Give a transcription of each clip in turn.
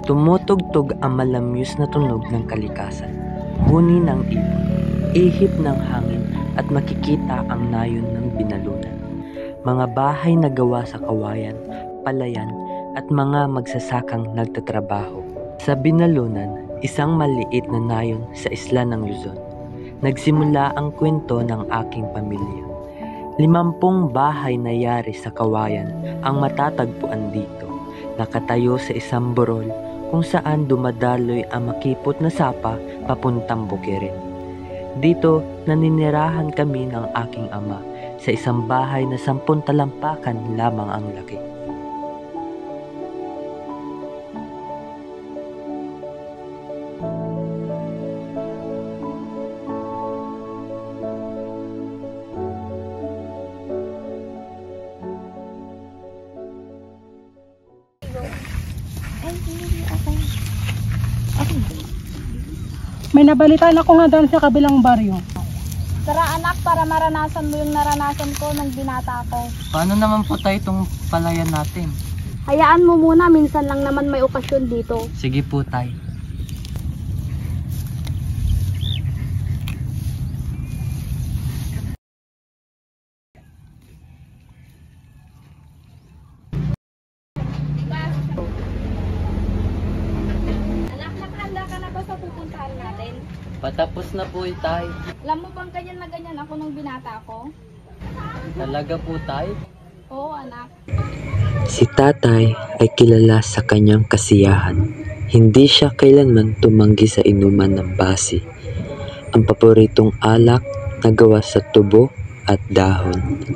Tumutugtog ang malamyos na tunog ng kalikasan, huni ng ibon, ihip ng hangin at makikita ang nayon ng binalunan. Mga bahay na gawa sa kawayan, palayan at mga magsasakang nagtatrabaho. Sa binalunan, isang maliit na nayon sa isla ng Luzon. Nagsimula ang kwento ng aking pamilya. 50 bahay na yari sa kawayan ang matatagpuan dito. Nakatayo sa isang burol kung saan dumadaloy ang makipot na sapa papuntang Bukirin. Dito naninirahan kami ng aking ama sa isang bahay na 10 talampakan lamang ang laki. May nabalitaan ako nga doon sa kabilang baryo. Tara anak, para maranasan mo yung naranasan ko nung binata ako. Paano naman po tayo itong palayan natin? Hayaan mo muna, minsan lang naman may okasyon dito. Sige po tay. Anak, nakahanda ka na ba sa pupuntahan natin? Patapos na po tay. Alam mo bang ganyan na ganyan ako nung binata ko? Talaga po tay? Oo anak. Si tatay ay kilala sa kanyang kasiyahan. Hindi siya kailanman tumanggi sa inuman ng basi. Ang paboritong alak na gawa sa tubo at dahon.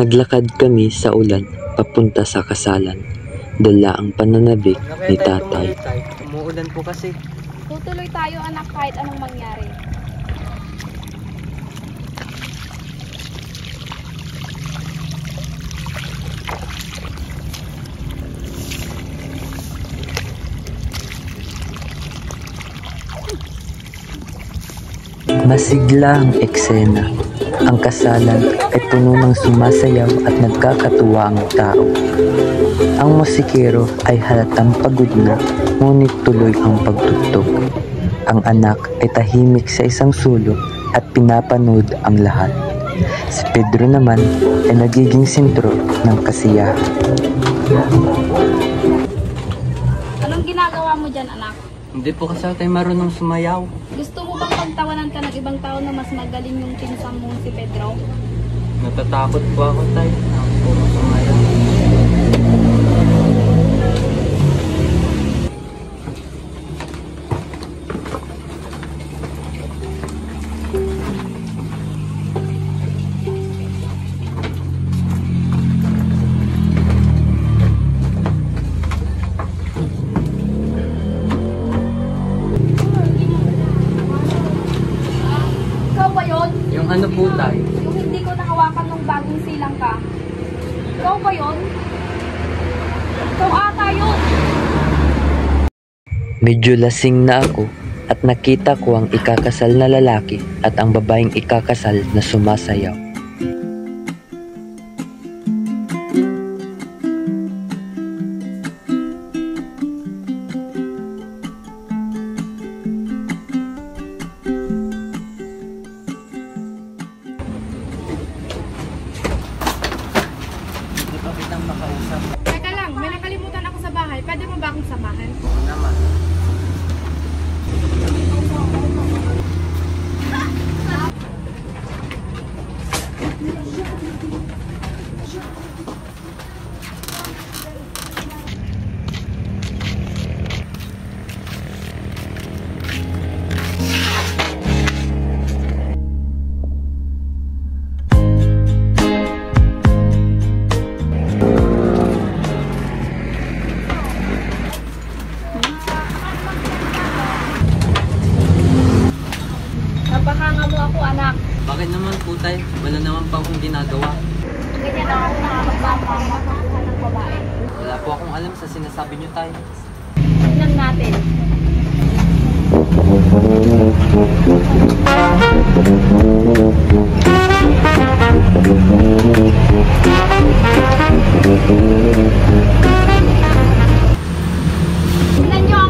Naglakad kami sa ulan papunta sa kasalan. Dala ang pananabik ni tatay. Umuulan po kasi. Tutuloy tayo anak kahit anong mangyari. Masigla ang eksena. Ang kasalan ay puno ng sumasayaw at nagkakatuwa ang tao. Ang musikero ay halatang pagod na, ngunit tuloy ang pagtugtog. Ang anak ay tahimik sa isang sulok at pinapanood ang lahat. Si Pedro naman ay nagiging sentro ng kasiyahan. Anong ginagawa mo dyan anak? Hindi po kasi tayo marunong sumayaw. Gusto mo bang pagtawanan ka ng ibang tao na mas magaling yung pinsan mo si Pedro? Natatakot po ako tayo. Puro sumayaw. Ikaw ba yun? Yung ano po tayo? Yung hindi ko nahawakan nung bagong silang ka. Ikaw ba yun? Ikaw ata yun! Medyo lasing na ako at nakita ko ang ikakasal na lalaki at ang babaeng ikakasal na sumasayaw. Hindi pa kitang makausap. Teka lang, may nakalimutan ako sa bahay. Pwede mo ba akong samahan? Oo naman. Napakanga mo ako anak. Bakit naman po tayo? Wala naman pa akong ginagawa. Ganyan ako nakakagbata ng babae. Wala po akong alam sa sinasabi niyo tayo. Tingnan natin. Tingnan nyo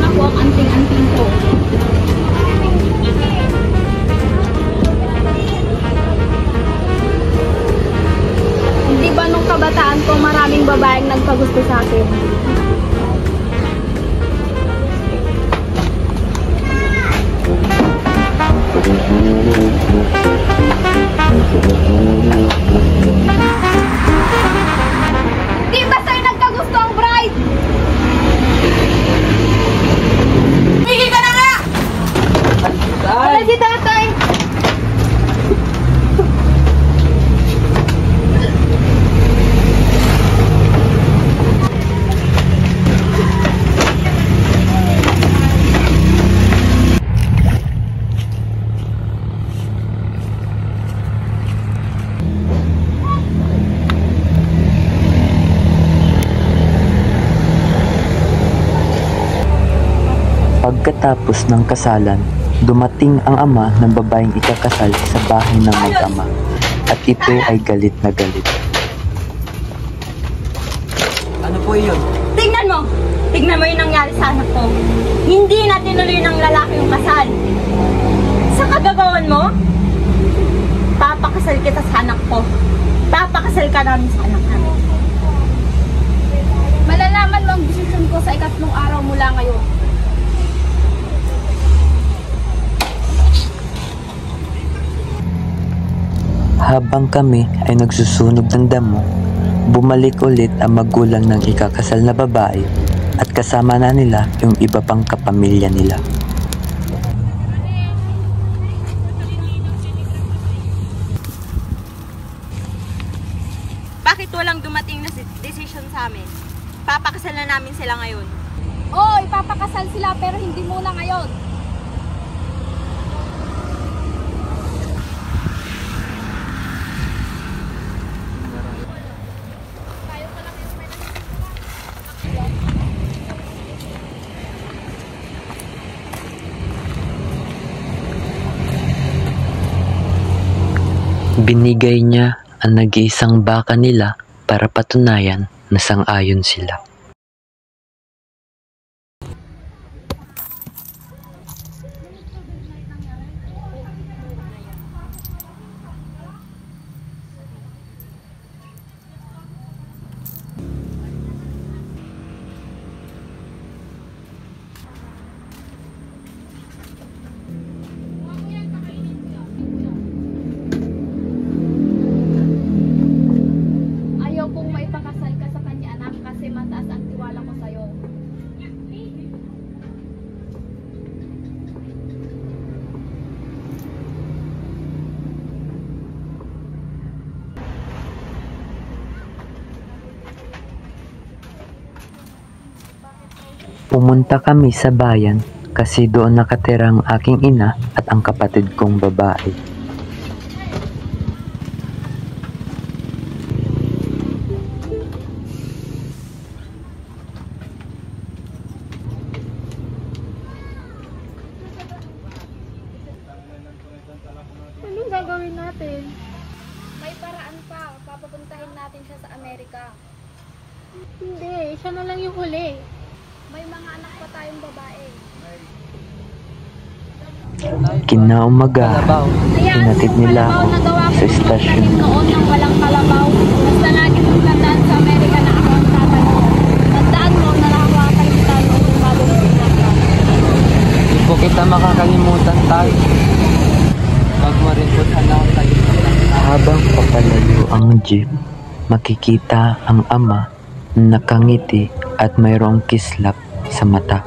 ako ang anting-anting ko. Hindi ba nung kabataan ko maraming babaeng nagpagusto sa akin? Di ba sa'yo nagkagusto ang bride? Tigil ka na nga! Wala si tatay! Pagkatapos ng kasalan, dumating ang ama ng babaeng ikakasal sa bahay ng mag-ama at ito ay galit na galit. Ano po yun? Tingnan mo! Tingnan mo yung nangyari sa anak ko. Hindi na tinuloy ng lalaki yung kasal. Sa kagagawan mo, papakasal kita sa anak ko. Papakasal ka namin sa anak namin. Malalaman mo ang desisyon ko sa 3 araw mula ngayon. Habang kami ay nagsusunog ng damo, bumalik ulit ang magulang ng ikakasal na babae at kasama na nila yung iba pang kapamilya nila. Bakit walang dumating na decision sa amin? Papakasal na namin sila ngayon. Oo, ipapakasal sila pero hindi muna ngayon. Binigay niya ang nag-iisang baka nila para patunayan na sang-ayon sila. Ayaw kong maipakasal ka sa kanya, anak, kasi mataas ang tiwala ko sa'yo. Pumunta kami sa bayan kasi doon nakatira ang aking ina at ang kapatid kong babae. Anong gagawin natin? May paraan pa. Papapuntahin natin siya sa Amerika. Hindi, siya na lang yung huli. May mga anak pa tayong babae. Kinaumaga, inatid nila ako sa istasyon. Noon nang walang kalabaw. Basta lagi mong tandaan sa Amerika na ako ang tatay mo. Tandaan mo na nakakuha kayong talo kung bago mo sinaktan. Hindi po kita makakalimutan tayo. Wag mo rin po sana ako kalimutan. Habang papalayo ang jeep, makikita ang ama na nakangiti at mayroong kislap sa mata.